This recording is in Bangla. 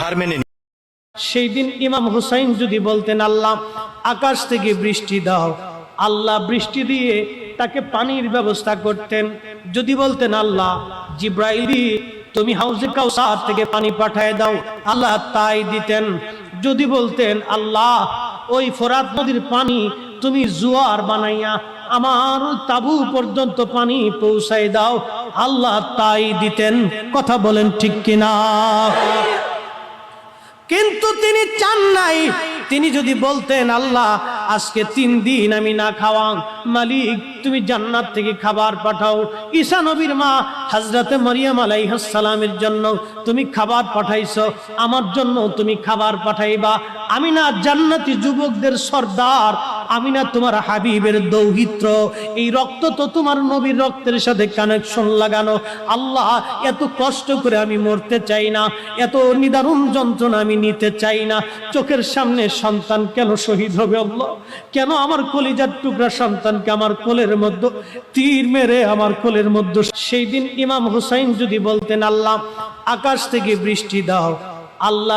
হার মেনে নিই। সেই দিন ইমাম হুসাইন যদি বলতেন আল্লাহ আকাশ থেকে বৃষ্টি দাও, আল্লাহ বৃষ্টি দিয়ে তাকে পানির ব্যবস্থা করতেন। যদি বলতেন আল্লাহ জিব্রাইল তুমি হাউজে কাউসার থেকে পানি পাঠায় দাও, আল্লাহ তাই দিতেন। যদি বলতেন আল্লাহ ওই ফোরাত নদীর পানি তুমি জোয়ার বানাইয়া আমার তাবু পর্যন্ত পানি পৌঁছাই দাও, আল্লাহ তাই দিতেন। কথা বলেন ঠিক কিনা? কিন্তু তিনি চান নাই। তিনি যদি বলতেন আল্লাহ আজকে 3 দিন আমি না খাওয়া, মালিক তুমি জান্নাত থেকে খাবার পাঠাও। ঈসা নবীর মা হযরতে মারিয়াম আলাইহিস সালামের জন্য তুমি খাবার পাঠাইছো, আমার জন্য তুমি খাবার পাঠাইবা। আমি না জান্নাতি যুবকদের সর্দার, আমি না তোমার হাবিবের দৌহিত্র, এই রক্ত তো তোমার নবীর রক্তের সাথে কানেকশন লাগানো। আল্লাহ এত কষ্ট করে আমি মরতে চাই না, এত নিদারুণ যন্ত্রণা আমি নিতে চাই না। চোখের সামনে সন্তান কেন শহীদ হবে আল্লাহ? কেন আমার কলিজার টুকরা সন্তানকে আমার কোলের মধ্যে তীর মেরে আমার কোলের মধ্যে? সেই দিন ইমাম হুসাইন যদি বলতেন আল্লাহ আকাশ থেকে বৃষ্টি দাও, আল্লাহ